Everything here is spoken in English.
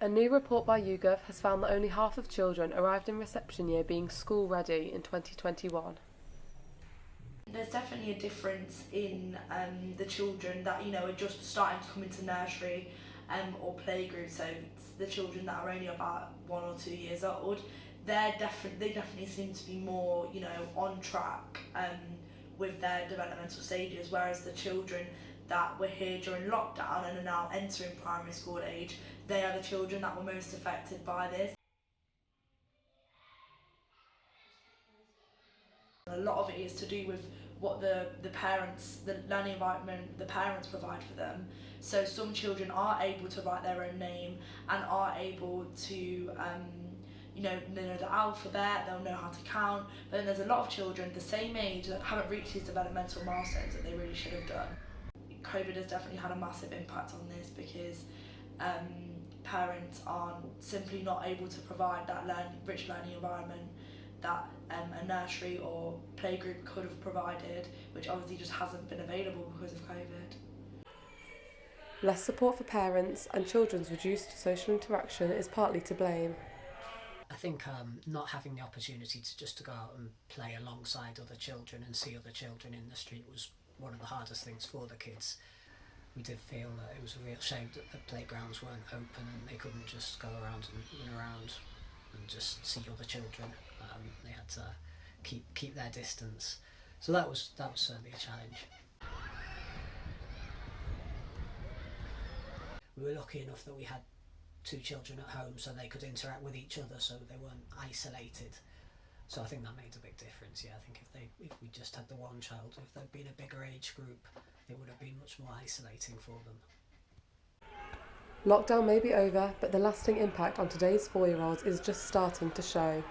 A new report by YouGov has found that only half of children arrived in reception year being school ready in 2021. There's definitely a difference in the children that are just starting to come into nursery or playgroup. So it's the children that are only about 1 or 2 years old. They definitely seem to be more on track with their developmental stages, whereas the children that were here during lockdown and are now entering primary school age, they are the children that were most affected by this. A lot of it is to do with what the parents, the learning environment, the parents provide for them. So some children are able to write their own name and are able to, they know the alphabet, they'll know how to count. But then there's a lot of children the same age that haven't reached these developmental milestones that they really should have done. COVID has definitely had a massive impact on this because parents are simply not able to provide that rich learning environment that a nursery or playgroup could have provided, which obviously just hasn't been available because of COVID. Less support for parents and children's reduced social interaction is partly to blame. I think not having the opportunity to go out and play alongside other children and see other children in the street was one of the hardest things for the kids. We did feel that it was a real shame that the playgrounds weren't open and they couldn't just go around and run around and just see other children. They had to keep their distance. So that was certainly a challenge. We were lucky enough that we had two children at home so they could interact with each other so they weren't isolated. So I think that made a big difference. Yeah, I think if we just had the one child, if there'd been a bigger age group, it would have been much more isolating for them. Lockdown may be over, but the lasting impact on today's 4-year-olds is just starting to show.